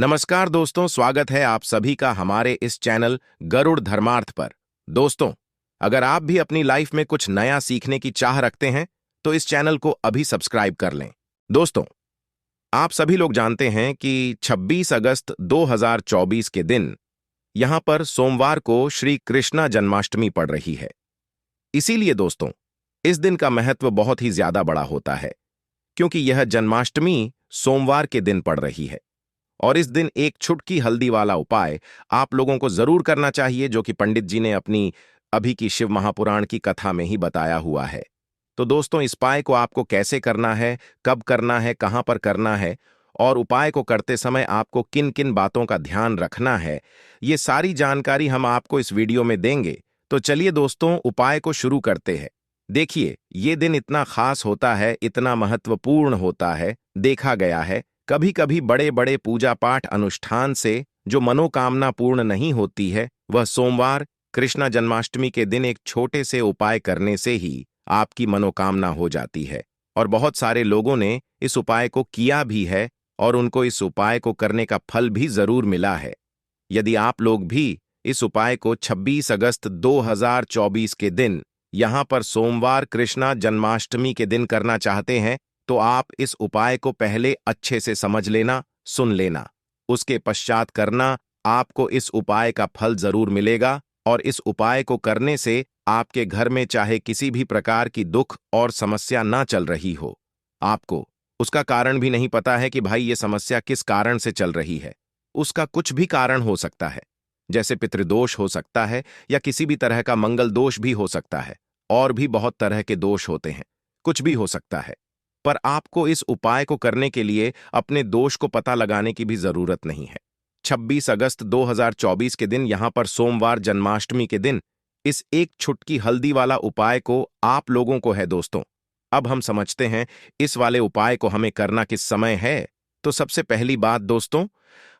नमस्कार दोस्तों, स्वागत है आप सभी का हमारे इस चैनल गरुड़ धर्मार्थ पर। दोस्तों, अगर आप भी अपनी लाइफ में कुछ नया सीखने की चाह रखते हैं तो इस चैनल को अभी सब्सक्राइब कर लें। दोस्तों, आप सभी लोग जानते हैं कि 26 अगस्त 2024 के दिन यहां पर सोमवार को श्री कृष्णा जन्माष्टमी पड़ रही है। इसीलिए दोस्तों, इस दिन का महत्व बहुत ही ज्यादा बड़ा होता है क्योंकि यह जन्माष्टमी सोमवार के दिन पड़ रही है। और इस दिन एक छुटकी हल्दी वाला उपाय आप लोगों को जरूर करना चाहिए, जो कि पंडित जी ने अपनी अभी की शिव महापुराण की कथा में ही बताया हुआ है। तो दोस्तों, इस उपाय को आपको कैसे करना है, कब करना है, कहां पर करना है और उपाय को करते समय आपको किन किन बातों का ध्यान रखना है, ये सारी जानकारी हम आपको इस वीडियो में देंगे। तो चलिए दोस्तों, उपाय को शुरू करते हैं। देखिए, ये दिन इतना खास होता है, इतना महत्वपूर्ण होता है। देखा गया है कभी कभी बड़े बड़े पूजा पाठ अनुष्ठान से जो मनोकामना पूर्ण नहीं होती है, वह सोमवार कृष्णा जन्माष्टमी के दिन एक छोटे से उपाय करने से ही आपकी मनोकामना हो जाती है। और बहुत सारे लोगों ने इस उपाय को किया भी है और उनको इस उपाय को करने का फल भी जरूर मिला है। यदि आप लोग भी इस उपाय को 26 अगस्त 2024 के दिन यहां पर सोमवार कृष्णा जन्माष्टमी के दिन करना चाहते हैं तो आप इस उपाय को पहले अच्छे से समझ लेना, सुन लेना। उसके पश्चात करना, आपको इस उपाय का फल जरूर मिलेगा। और इस उपाय को करने से आपके घर में चाहे किसी भी प्रकार की दुख और समस्या ना चल रही हो, आपको उसका कारण भी नहीं पता है कि भाई ये समस्या किस कारण से चल रही है। उसका कुछ भी कारण हो सकता है, जैसे पितृदोष हो सकता है या किसी भी तरह का मंगल दोष भी हो सकता है। और भी बहुत तरह के दोष होते हैं, कुछ भी हो सकता है। पर आपको इस उपाय को करने के लिए अपने दोष को पता लगाने की भी जरूरत नहीं है। 26 अगस्त 2024 के दिन यहां पर सोमवार जन्माष्टमी के दिन इस एक छुटकी हल्दी वाला उपाय को आप लोगों को है। दोस्तों, अब हम समझते हैं इस वाले उपाय को हमें करना किस समय है। तो सबसे पहली बात दोस्तों,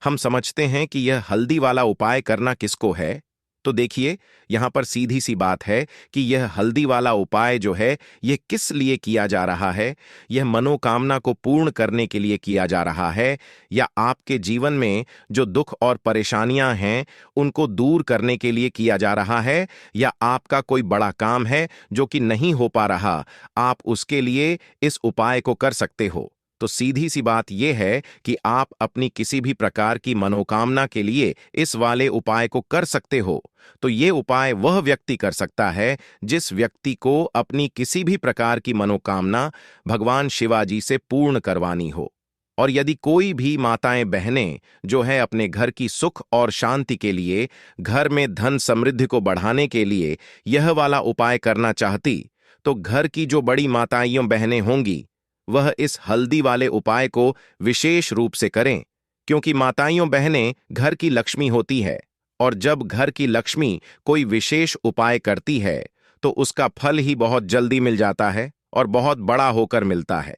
हम समझते हैं कि यह हल्दी वाला उपाय करना किसको है। तो देखिए, यहां पर सीधी सी बात है कि यह हल्दी वाला उपाय जो है, यह किस लिए किया जा रहा है। यह मनोकामना को पूर्ण करने के लिए किया जा रहा है, या आपके जीवन में जो दुख और परेशानियां हैं उनको दूर करने के लिए किया जा रहा है, या आपका कोई बड़ा काम है जो कि नहीं हो पा रहा, आप उसके लिए इस उपाय को कर सकते हो। तो सीधी सी बात यह है कि आप अपनी किसी भी प्रकार की मनोकामना के लिए इस वाले उपाय को कर सकते हो। तो ये उपाय वह व्यक्ति कर सकता है जिस व्यक्ति को अपनी किसी भी प्रकार की मनोकामना भगवान शिवाजी से पूर्ण करवानी हो। और यदि कोई भी माताएं बहनें जो है अपने घर की सुख और शांति के लिए, घर में धन समृद्धि को बढ़ाने के लिए यह वाला उपाय करना चाहती, तो घर की जो बड़ी माताइयों बहनें होंगी वह इस हल्दी वाले उपाय को विशेष रूप से करें, क्योंकि माताइयों बहनें घर की लक्ष्मी होती है। और जब घर की लक्ष्मी कोई विशेष उपाय करती है तो उसका फल ही बहुत जल्दी मिल जाता है और बहुत बड़ा होकर मिलता है।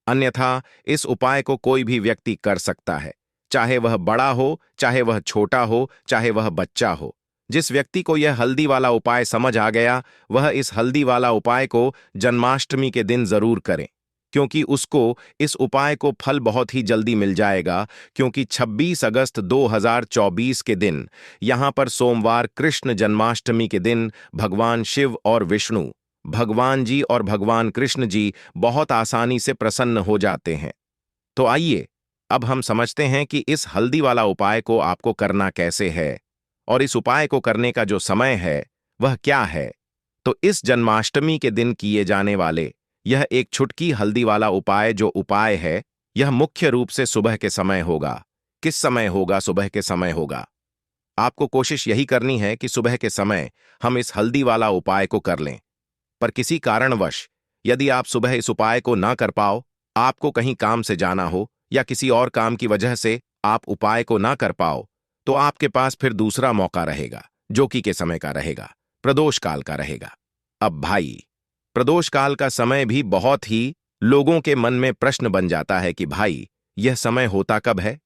अन्यथा इस उपाय को कोई भी व्यक्ति कर सकता है, चाहे वह बड़ा हो, चाहे वह छोटा हो, चाहे वह बच्चा हो। जिस व्यक्ति को यह हल्दी वाला उपाय समझ आ गया, वह इस हल्दी वाला उपाय को जन्माष्टमी के दिन जरूर करें, क्योंकि उसको इस उपाय को फल बहुत ही जल्दी मिल जाएगा। क्योंकि 26 अगस्त 2024 के दिन यहां पर सोमवार कृष्ण जन्माष्टमी के दिन भगवान शिव और विष्णु, भगवान जी और भगवान कृष्ण जी बहुत आसानी से प्रसन्न हो जाते हैं। तो आइए अब हम समझते हैं कि इस हल्दी वाला उपाय को आपको करना कैसे है और इस उपाय को करने का जो समय है वह क्या है। तो इस जन्माष्टमी के दिन किए जाने वाले यह एक छुटकी हल्दी वाला उपाय जो उपाय है, यह मुख्य रूप से सुबह के समय होगा। किस समय होगा? सुबह के समय होगा। आपको कोशिश यही करनी है कि सुबह के समय हम इस हल्दी वाला उपाय को कर लें। पर किसी कारणवश यदि आप सुबह इस उपाय को ना कर पाओ, आपको कहीं काम से जाना हो या किसी और काम की वजह से आप उपाय को ना कर पाओ, तो आपके पास फिर दूसरा मौका रहेगा, जो कि के समय का रहेगा, प्रदोष काल का रहेगा। अब भाई, प्रदोष काल का समय भी बहुत ही लोगों के मन में प्रश्न बन जाता है कि भाई यह समय होता कब है,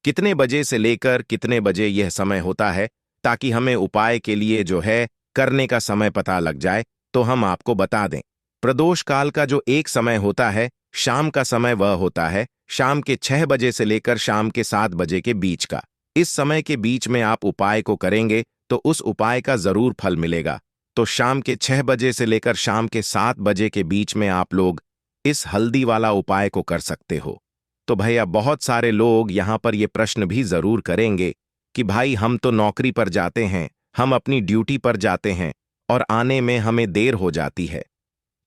कितने बजे से लेकर कितने बजे यह समय होता है, ताकि हमें उपाय के लिए जो है करने का समय पता लग जाए। तो हम आपको बता दें, प्रदोष काल का जो एक समय होता है, शाम का समय वह होता है शाम के 6 बजे से लेकर शाम के 7 बजे के बीच का। इस समय के बीच में आप उपाय को करेंगे तो उस उपाय का जरूर फल मिलेगा। तो शाम के 6 बजे से लेकर शाम के 7 बजे के बीच में आप लोग इस हल्दी वाला उपाय को कर सकते हो। तो भैया बहुत सारे लोग यहाँ पर ये प्रश्न भी जरूर करेंगे कि भाई हम तो नौकरी पर जाते हैं, हम अपनी ड्यूटी पर जाते हैं और आने में हमें देर हो जाती है,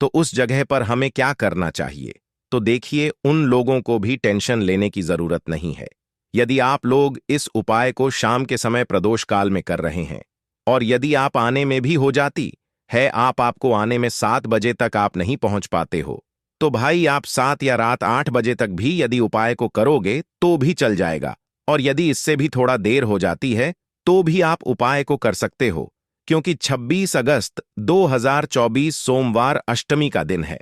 तो उस जगह पर हमें क्या करना चाहिए? तो देखिए, उन लोगों को भी टेंशन लेने की जरूरत नहीं है। यदि आप लोग इस उपाय को शाम के समय प्रदोष काल में कर रहे हैं और यदि आप आने में भी हो जाती है, आपको आने में 7 बजे तक आप नहीं पहुंच पाते हो, तो भाई आप 7 या रात 8 बजे तक भी यदि उपाय को करोगे तो भी चल जाएगा। और यदि इससे भी थोड़ा देर हो जाती है तो भी आप उपाय को कर सकते हो, क्योंकि 26 अगस्त 2024 सोमवार अष्टमी का दिन है।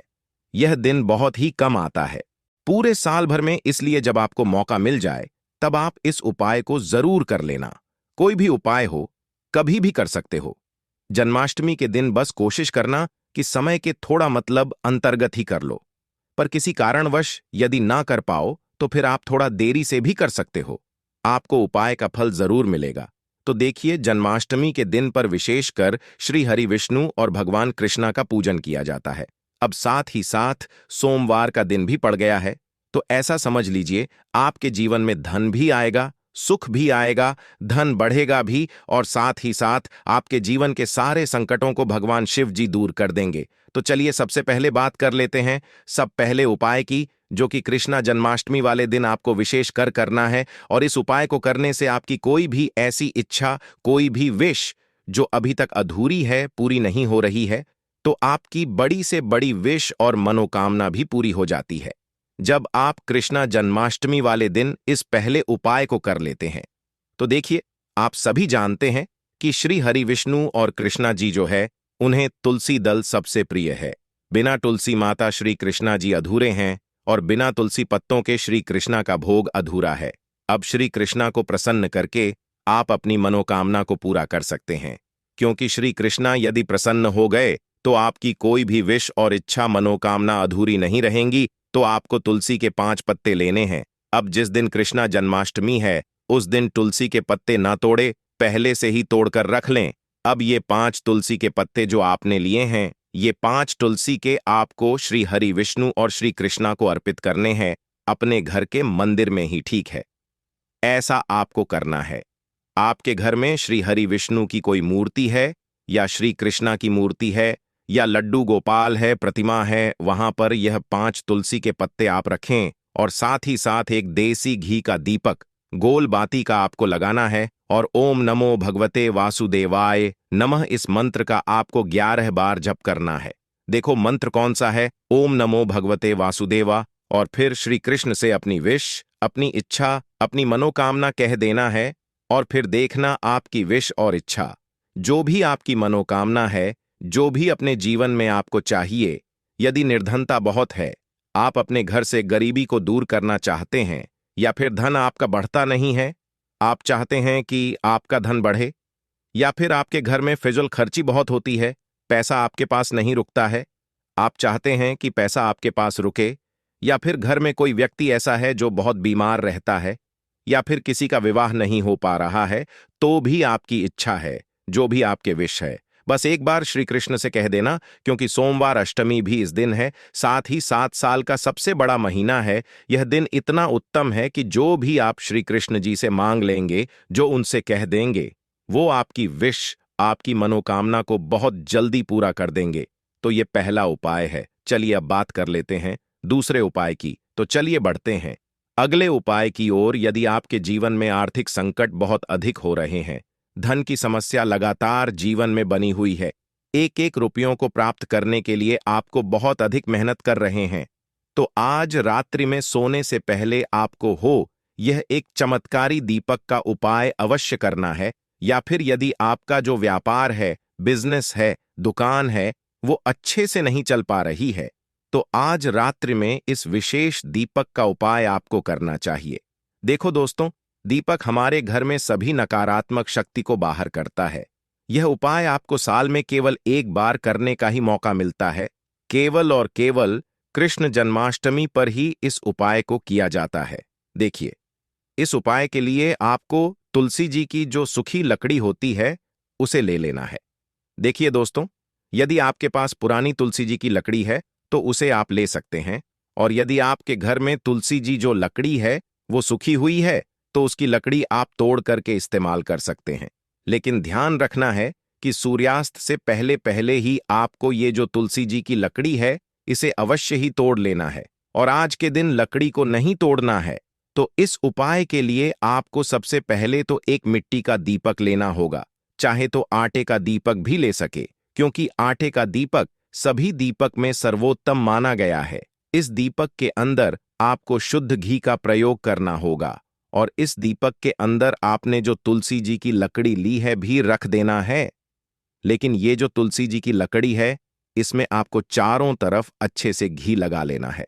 यह दिन बहुत ही कम आता है पूरे साल भर में, इसलिए जब आपको मौका मिल जाए तब आप इस उपाय को जरूर कर लेना। कोई भी उपाय हो, कभी भी कर सकते हो। जन्माष्टमी के दिन बस कोशिश करना कि समय के थोड़ा मतलब अंतर्गत ही कर लो, पर किसी कारणवश यदि ना कर पाओ तो फिर आप थोड़ा देरी से भी कर सकते हो, आपको उपाय का फल जरूर मिलेगा। तो देखिए, जन्माष्टमी के दिन पर विशेषकर श्री हरि विष्णु और भगवान कृष्णा का पूजन किया जाता है। अब साथ ही साथ सोमवार का दिन भी पड़ गया है, तो ऐसा समझ लीजिए आपके जीवन में धन भी आएगा, सुख भी आएगा, धन बढ़ेगा भी, और साथ ही साथ आपके जीवन के सारे संकटों को भगवान शिव जी दूर कर देंगे। तो चलिए सबसे पहले बात कर लेते हैं सब पहले उपाय की, जो कि कृष्णा जन्माष्टमी वाले दिन आपको विशेष कर करना है। और इस उपाय को करने से आपकी कोई भी ऐसी इच्छा, कोई भी विश जो अभी तक अधूरी है, पूरी नहीं हो रही है, तो आपकी बड़ी से बड़ी विश और मनोकामना भी पूरी हो जाती है जब आप कृष्णा जन्माष्टमी वाले दिन इस पहले उपाय को कर लेते हैं। तो देखिए, आप सभी जानते हैं कि श्री हरि विष्णु और कृष्णा जी जो है, उन्हें तुलसी दल सबसे प्रिय है। बिना तुलसी माता श्री कृष्णा जी अधूरे हैं और बिना तुलसी पत्तों के श्री कृष्णा का भोग अधूरा है। अब श्री कृष्णा को प्रसन्न करके आप अपनी मनोकामना को पूरा कर सकते हैं, क्योंकि श्री कृष्णा यदि प्रसन्न हो गए तो आपकी कोई भी विश और इच्छा, मनोकामना अधूरी नहीं रहेंगी। तो आपको तुलसी के 5 पत्ते लेने हैं। अब जिस दिन कृष्णा जन्माष्टमी है उस दिन तुलसी के पत्ते ना तोड़े, पहले से ही तोड़कर रख लें। अब ये 5 तुलसी के पत्ते जो आपने लिए हैं, ये 5 तुलसी के आपको श्री हरि विष्णु और श्री कृष्णा को अर्पित करने हैं, अपने घर के मंदिर में ही, ठीक है? ऐसा आपको करना है। आपके घर में श्री हरि विष्णु की कोई मूर्ति है या श्री कृष्णा की मूर्ति है या लड्डू गोपाल है, प्रतिमा है, वहां पर यह 5 तुलसी के पत्ते आप रखें और साथ ही साथ एक देसी घी का दीपक, गोल बाती का आपको लगाना है और ओम नमो भगवते वासुदेवाय नमः इस मंत्र का आपको 11 बार जप करना है। देखो मंत्र कौन सा है, ओम नमो भगवते वासुदेवा, और फिर श्री कृष्ण से अपनी विश, अपनी इच्छा, अपनी मनोकामना कह देना है। और फिर देखना आपकी विश और इच्छा, जो भी आपकी मनोकामना है, जो भी अपने जीवन में आपको चाहिए, यदि निर्धनता बहुत है, आप अपने घर से गरीबी को दूर करना चाहते हैं, या फिर धन आपका बढ़ता नहीं है, आप चाहते हैं कि आपका धन बढ़े, या फिर आपके घर में फिजूल खर्ची बहुत होती है, पैसा आपके पास नहीं रुकता है, आप चाहते हैं कि पैसा आपके पास रुके, या फिर घर में कोई व्यक्ति ऐसा है जो बहुत बीमार रहता है, या फिर किसी का विवाह नहीं हो पा रहा है, तो भी आपकी इच्छा है, जो भी आपके विश है, बस एक बार श्री कृष्ण से कह देना। क्योंकि सोमवार अष्टमी भी इस दिन है, साथ ही 7 साल का सबसे बड़ा महीना है। यह दिन इतना उत्तम है कि जो भी आप श्री कृष्ण जी से मांग लेंगे, जो उनसे कह देंगे, वो आपकी विश, आपकी मनोकामना को बहुत जल्दी पूरा कर देंगे। तो ये पहला उपाय है। चलिए अब बात कर लेते हैं दूसरे उपाय की। तो चलिए बढ़ते हैं अगले उपाय की ओर। यदि आपके जीवन में आर्थिक संकट बहुत अधिक हो रहे हैं, धन की समस्या लगातार जीवन में बनी हुई है, एक एक रुपयों को प्राप्त करने के लिए आपको बहुत अधिक मेहनत कर रहे हैं, तो आज रात्रि में सोने से पहले आपको यह एक चमत्कारी दीपक का उपाय अवश्य करना है। या फिर यदि आपका जो व्यापार है, बिजनेस है, दुकान है, वो अच्छे से नहीं चल पा रही है, तो आज रात्रि में इस विशेष दीपक का उपाय आपको करना चाहिए। देखो दोस्तों, दीपक हमारे घर में सभी नकारात्मक शक्ति को बाहर करता है। यह उपाय आपको साल में केवल एक बार करने का ही मौका मिलता है, केवल और केवल कृष्ण जन्माष्टमी पर ही इस उपाय को किया जाता है। देखिए, इस उपाय के लिए आपको तुलसी जी की जो सूखी लकड़ी होती है उसे ले लेना है। देखिए दोस्तों, यदि आपके पास पुरानी तुलसी जी की लकड़ी है तो उसे आप ले सकते हैं, और यदि आपके घर में तुलसी जी जो लकड़ी है वो सूखी हुई है तो उसकी लकड़ी आप तोड़ करके इस्तेमाल कर सकते हैं। लेकिन ध्यान रखना है कि सूर्यास्त से पहले पहले ही आपको ये जो तुलसी जी की लकड़ी है इसे अवश्य ही तोड़ लेना है, और आज के दिन लकड़ी को नहीं तोड़ना है। तो इस उपाय के लिए आपको सबसे पहले तो एक मिट्टी का दीपक लेना होगा, चाहे तो आटे का दीपक भी ले सके, क्योंकि आटे का दीपक सभी दीपक में सर्वोत्तम माना गया है। इस दीपक के अंदर आपको शुद्ध घी का प्रयोग करना होगा, और इस दीपक के अंदर आपने जो तुलसी जी की लकड़ी ली है भी रख देना है। लेकिन ये जो तुलसी जी की लकड़ी है इसमें आपको चारों तरफ अच्छे से घी लगा लेना है।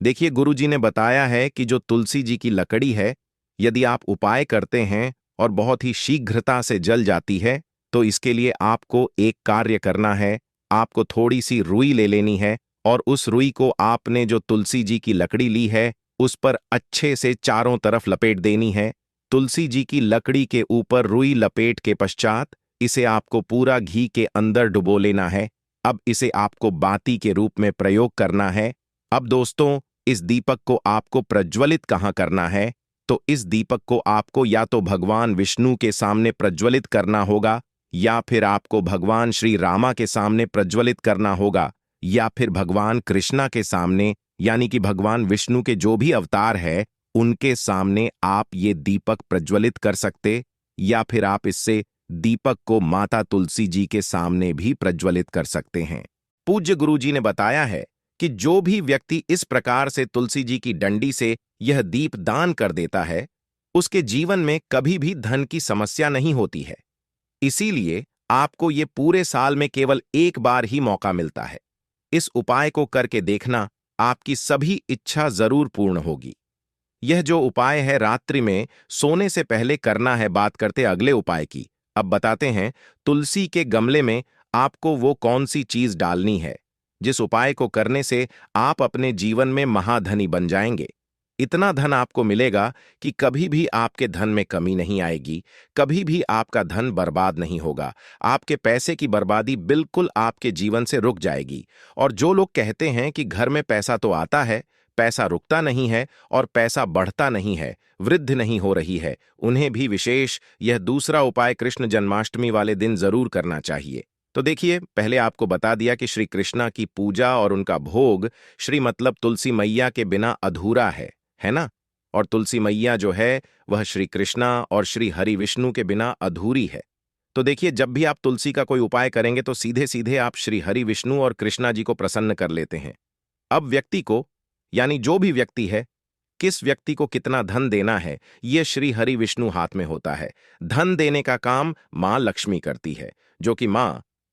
देखिए, गुरु जी ने बताया है कि जो तुलसी जी की लकड़ी है, यदि आप उपाय करते हैं और बहुत ही शीघ्रता से जल जाती है तो इसके लिए आपको एक कार्य करना है। आपको थोड़ी सी रुई ले लेनी है, और उस रुई को आपने जो तुलसी जी की लकड़ी ली है उस पर अच्छे से चारों तरफ लपेट देनी है। तुलसी जी की लकड़ी के ऊपर रुई लपेट के पश्चात इसे आपको पूरा घी के अंदर डुबो लेना है। अब इसे आपको बाती के रूप में प्रयोग करना है। अब दोस्तों, इस दीपक को आपको प्रज्वलित कहाँ करना है? तो इस दीपक को आपको या तो भगवान विष्णु के सामने प्रज्वलित करना होगा, या फिर आपको भगवान श्री रामा के सामने प्रज्वलित करना होगा, या फिर भगवान कृष्णा के सामने, यानी कि भगवान विष्णु के जो भी अवतार है उनके सामने आप ये दीपक प्रज्वलित कर सकते, या फिर आप इससे दीपक को माता तुलसी जी के सामने भी प्रज्वलित कर सकते हैं। पूज्य गुरु जी ने बताया है कि जो भी व्यक्ति इस प्रकार से तुलसी जी की डंडी से यह दीप दान कर देता है उसके जीवन में कभी भी धन की समस्या नहीं होती है। इसीलिए आपको ये पूरे साल में केवल एक बार ही मौका मिलता है। इस उपाय को करके देखना, आपकी सभी इच्छा जरूर पूर्ण होगी। यह जो उपाय है रात्रि में सोने से पहले करना है। बात करते अगले उपाय की। अब बताते हैं तुलसी के गमले में आपको वो कौन सी चीज डालनी है जिस उपाय को करने से आप अपने जीवन में महाधनी बन जाएंगे। इतना धन आपको मिलेगा कि कभी भी आपके धन में कमी नहीं आएगी, कभी भी आपका धन बर्बाद नहीं होगा। आपके पैसे की बर्बादी बिल्कुल आपके जीवन से रुक जाएगी। और जो लोग कहते हैं कि घर में पैसा तो आता है, पैसा रुकता नहीं है और पैसा बढ़ता नहीं है, वृद्धि नहीं हो रही है, उन्हें भी विशेष यह दूसरा उपाय कृष्ण जन्माष्टमी वाले दिन जरूर करना चाहिए। तो देखिए, पहले आपको बता दिया कि श्री कृष्णा की पूजा और उनका भोग श्री मतलब तुलसी मैया के बिना अधूरा है ना? और तुलसी मैया जो है वह श्री कृष्णा और श्री हरि विष्णु के बिना अधूरी है। तो देखिए, जब भी आप तुलसी का कोई उपाय करेंगे तो सीधे सीधे आप श्री हरि विष्णु और कृष्णा जी को प्रसन्न कर लेते हैं। अब व्यक्ति को, यानी जो भी व्यक्ति है, किस व्यक्ति को कितना धन देना है यह श्री हरि विष्णु हाथ में होता है। धन देने का काम मां लक्ष्मी करती है, जो कि मां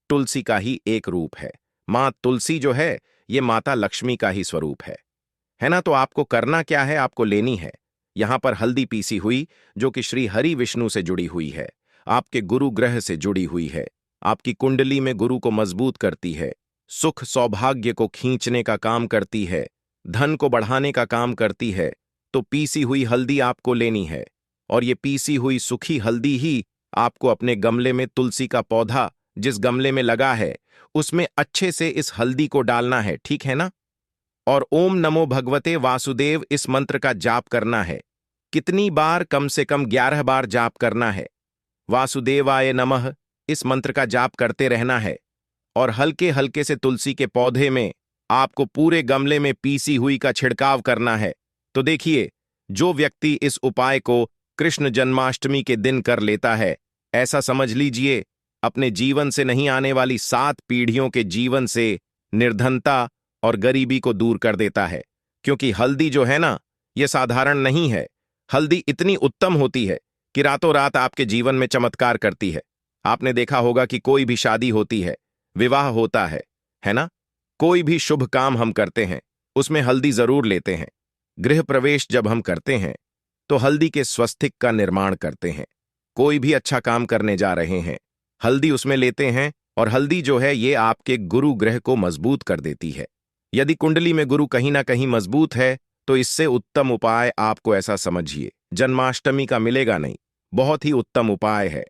तुलसी का ही एक रूप है। मां तुलसी जो है ये माता लक्ष्मी का ही स्वरूप है ना? तो आपको करना क्या है? आपको लेनी है यहां पर हल्दी पीसी हुई, जो कि श्री हरि विष्णु से जुड़ी हुई है, आपके गुरु ग्रह से जुड़ी हुई है, आपकी कुंडली में गुरु को मजबूत करती है, सुख सौभाग्य को खींचने का काम करती है, धन को बढ़ाने का काम करती है। तो पीसी हुई हल्दी आपको लेनी है, और ये पीसी हुई सूखी हल्दी ही आपको अपने गमले में, तुलसी का पौधा जिस गमले में लगा है उसमें अच्छे से इस हल्दी को डालना है, ठीक है ना? और ओम नमो भगवते वासुदेव इस मंत्र का जाप करना है। कितनी बार? कम से कम 11 बार जाप करना है। वासुदेवाय नमः इस मंत्र का जाप करते रहना है, और हल्के हल्के से तुलसी के पौधे में आपको पूरे गमले में पीसी हुई का छिड़काव करना है। तो देखिए, जो व्यक्ति इस उपाय को कृष्ण जन्माष्टमी के दिन कर लेता है, ऐसा समझ लीजिए अपने जीवन से नहीं आने वाली 7 पीढ़ियों के जीवन से निर्धनता और गरीबी को दूर कर देता है। क्योंकि हल्दी जो है ना, यह साधारण नहीं है। हल्दी इतनी उत्तम होती है कि रातों रात आपके जीवन में चमत्कार करती है। आपने देखा होगा कि कोई भी शादी होती है, विवाह होता है ना? कोई भी शुभ काम हम करते हैं उसमें हल्दी जरूर लेते हैं। गृह प्रवेश जब हम करते हैं तो हल्दी के स्वस्तिक का निर्माण करते हैं। कोई भी अच्छा काम करने जा रहे हैं, हल्दी उसमें लेते हैं, और हल्दी जो है ये आपके गुरु ग्रह को मजबूत कर देती है। यदि कुंडली में गुरु कहीं ना कहीं मजबूत है तो इससे उत्तम उपाय आपको ऐसा समझिए जन्माष्टमी का मिलेगा नहीं। बहुत ही उत्तम उपाय है।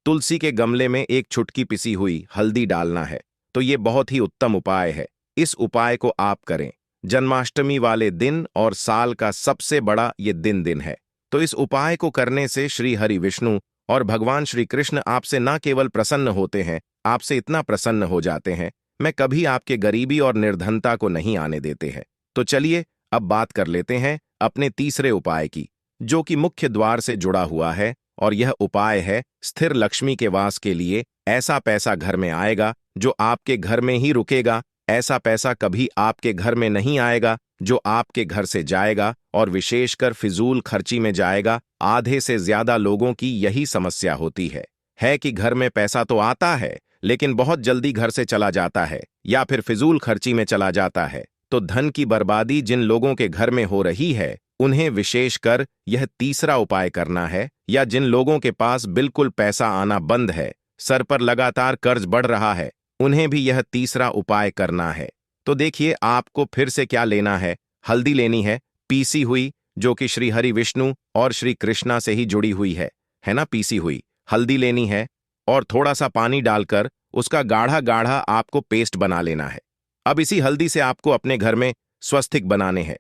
तुलसी के गमले में एक चुटकी पिसी हुई हल्दी डालना है। तो ये बहुत ही उत्तम उपाय है। इस उपाय को आप करें जन्माष्टमी वाले दिन और साल का सबसे बड़ा ये दिन है। तो इस उपाय को करने से श्री हरि विष्णु और भगवान श्री कृष्ण आपसे न केवल प्रसन्न होते हैं, आपसे इतना प्रसन्न हो जाते हैं, मैं कभी आपके गरीबी और निर्धनता को नहीं आने देते हैं। तो चलिए अब बात कर लेते हैं अपने तीसरे उपाय की, जो कि मुख्य द्वार से जुड़ा हुआ है। और यह उपाय है स्थिर लक्ष्मी के वास के लिए। ऐसा पैसा घर में आएगा जो आपके घर में ही रुकेगा। ऐसा पैसा कभी आपके घर में नहीं आएगा जो आपके घर से जाएगा और विशेषकर फिजूल खर्ची में जाएगा। आधे से ज्यादा लोगों की यही समस्या होती है कि घर में पैसा तो आता है लेकिन बहुत जल्दी घर से चला जाता है या फिर फिजूल खर्ची में चला जाता है। तो धन की बर्बादी जिन लोगों के घर में हो रही है उन्हें विशेषकर यह तीसरा उपाय करना है। या जिन लोगों के पास बिल्कुल पैसा आना बंद है, सर पर लगातार कर्ज बढ़ रहा है, उन्हें भी यह तीसरा उपाय करना है। तो देखिए आपको फिर से क्या लेना है। हल्दी लेनी है पीसी हुई, जो कि श्री हरि विष्णु और श्री कृष्णा से ही जुड़ी हुई है ना। पीसी हुई हल्दी लेनी है और थोड़ा सा पानी डालकर उसका गाढ़ा गाढ़ा आपको पेस्ट बना लेना है। अब इसी हल्दी से आपको अपने घर में स्वस्तिक बनाने हैं।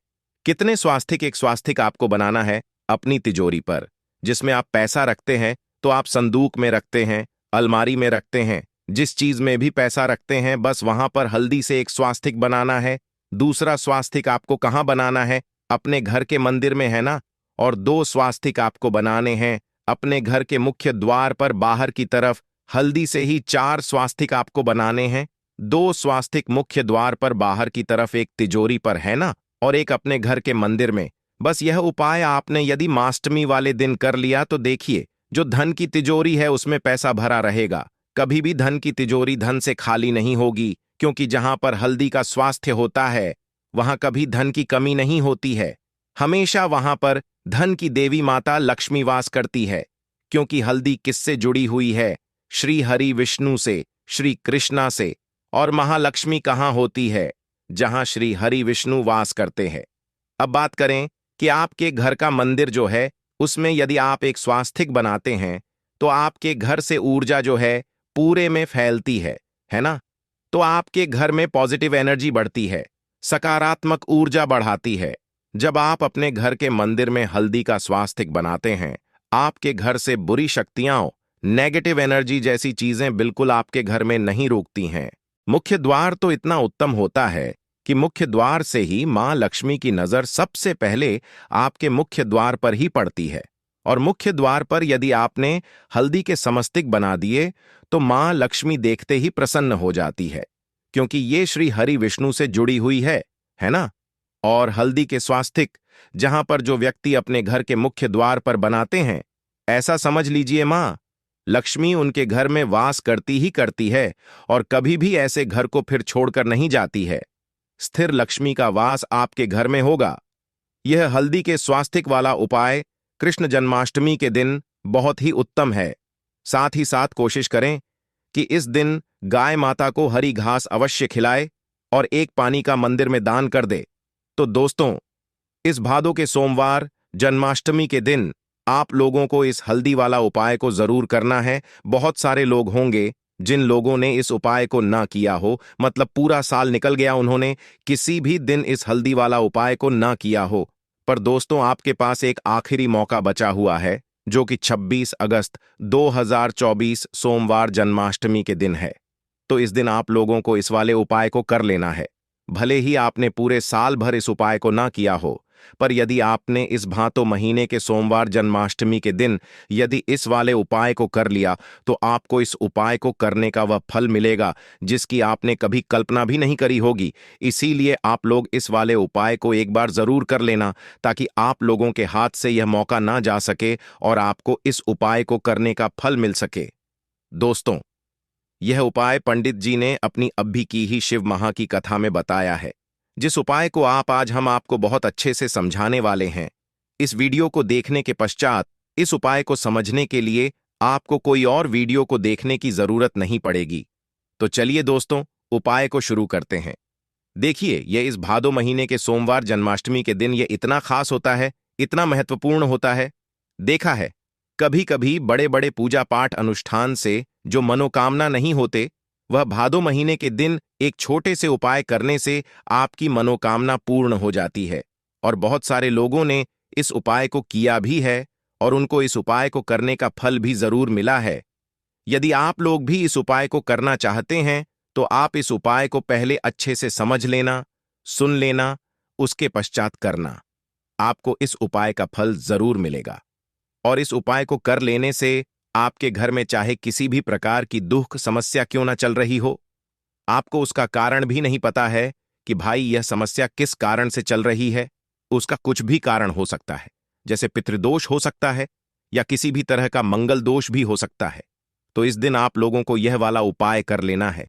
कितने स्वास्तिक? एक स्वास्तिक आपको बनाना है अपनी तिजोरी पर, जिसमें आप पैसा रखते हैं। तो आप संदूक में रखते हैं, अलमारी में रखते हैं, जिस चीज में भी पैसा रखते हैं, बस वहां पर हल्दी से एक स्वास्तिक बनाना है। दूसरा स्वास्तिक आपको कहाँ बनाना है? अपने घर के मंदिर में, है ना। और 2 स्वास्तिक आपको बनाने हैं अपने घर के मुख्य द्वार पर बाहर की तरफ। हल्दी से ही 4 स्वास्तिक आपको बनाने हैं। 2 स्वास्तिक मुख्य द्वार पर बाहर की तरफ, एक तिजोरी पर, है ना, और एक अपने घर के मंदिर में। बस यह उपाय आपने यदि माष्टमी वाले दिन कर लिया तो देखिए जो धन की तिजोरी है उसमें पैसा भरा रहेगा। कभी भी धन की तिजोरी धन से खाली नहीं होगी, क्योंकि जहां पर हल्दी का स्वास्थ्य होता है वहां कभी धन की कमी नहीं होती है। हमेशा वहां पर धन की देवी माता लक्ष्मी वास करती है, क्योंकि हल्दी किससे जुड़ी हुई है? श्री हरि विष्णु से, श्री कृष्णा से। और महालक्ष्मी कहाँ होती है? जहां श्री हरि विष्णु वास करते हैं। अब बात करें कि आपके घर का मंदिर जो है उसमें यदि आप एक स्वास्तिक बनाते हैं तो आपके घर से ऊर्जा जो है पूरे में फैलती है ना। तो आपके घर में पॉजिटिव एनर्जी बढ़ती है, सकारात्मक ऊर्जा बढ़ाती है। जब आप अपने घर के मंदिर में हल्दी का स्वास्तिक बनाते हैं, आपके घर से बुरी शक्तियां, नेगेटिव एनर्जी जैसी चीजें बिल्कुल आपके घर में नहीं रुकती हैं। मुख्य द्वार तो इतना उत्तम होता है कि मुख्य द्वार से ही मां लक्ष्मी की नजर सबसे पहले आपके मुख्य द्वार पर ही पड़ती है। और मुख्य द्वार पर यदि आपने हल्दी के समस्तिक बना दिए तो मां लक्ष्मी देखते ही प्रसन्न हो जाती है, क्योंकि ये श्री हरि विष्णु से जुड़ी हुई है ना। और हल्दी के स्वास्तिक जहां पर जो व्यक्ति अपने घर के मुख्य द्वार पर बनाते हैं, ऐसा समझ लीजिए मां लक्ष्मी उनके घर में वास करती ही करती है और कभी भी ऐसे घर को फिर छोड़कर नहीं जाती है। स्थिर लक्ष्मी का वास आपके घर में होगा। यह हल्दी के स्वास्तिक वाला उपाय कृष्ण जन्माष्टमी के दिन बहुत ही उत्तम है। साथ ही साथ कोशिश करें कि इस दिन गाय माता को हरी घास अवश्य खिलाए और एक पानी का मंदिर में दान कर दे। तो दोस्तों, इस भादों के सोमवार जन्माष्टमी के दिन आप लोगों को इस हल्दी वाला उपाय को जरूर करना है। बहुत सारे लोग होंगे जिन लोगों ने इस उपाय को ना किया हो, मतलब पूरा साल निकल गया उन्होंने किसी भी दिन इस हल्दी वाला उपाय को ना किया हो। पर दोस्तों, आपके पास एक आखिरी मौका बचा हुआ है, जो कि 26 अगस्त 2024 सोमवार जन्माष्टमी के दिन है। तो इस दिन आप लोगों को इस वाले उपाय को कर लेना है। भले ही आपने पूरे साल भर इस उपाय को ना किया हो, पर यदि आपने इस भादों महीने के सोमवार जन्माष्टमी के दिन यदि इस वाले उपाय को कर लिया तो आपको इस उपाय को करने का वह फल मिलेगा जिसकी आपने कभी कल्पना भी नहीं करी होगी। इसीलिए आप लोग इस वाले उपाय को एक बार जरूर कर लेना, ताकि आप लोगों के हाथ से यह मौका ना जा सके और आपको इस उपाय को करने का फल मिल सके। दोस्तों, यह उपाय पंडित जी ने अपनी अभी की ही शिव महा की कथा में बताया है, जिस उपाय को आज हम आपको बहुत अच्छे से समझाने वाले हैं। इस वीडियो को देखने के पश्चात इस उपाय को समझने के लिए आपको कोई और वीडियो को देखने की जरूरत नहीं पड़ेगी। तो चलिए दोस्तों, उपाय को शुरू करते हैं। देखिए, ये इस भादो महीने के सोमवार जन्माष्टमी के दिन ये इतना खास होता है, इतना महत्वपूर्ण होता है। देखा है, कभी कभी बड़े बड़े पूजा पाठ अनुष्ठान से जो मनोकामना नहीं होते, वह भादो महीने के दिन एक छोटे से उपाय करने से आपकी मनोकामना पूर्ण हो जाती है। और बहुत सारे लोगों ने इस उपाय को किया भी है और उनको इस उपाय को करने का फल भी जरूर मिला है। यदि आप लोग भी इस उपाय को करना चाहते हैं, तो आप इस उपाय को पहले अच्छे से समझ लेना, सुन लेना, उसके पश्चात करना। आपको इस उपाय का फल जरूर मिलेगा। और इस उपाय को कर लेने से आपके घर में चाहे किसी भी प्रकार की दुख समस्या क्यों ना चल रही हो, आपको उसका कारण भी नहीं पता है कि भाई यह समस्या किस कारण से चल रही है, उसका कुछ भी कारण हो सकता है, जैसे पितृदोष हो सकता है या किसी भी तरह का मंगल दोष भी हो सकता है। तो इस दिन आप लोगों को यह वाला उपाय कर लेना है।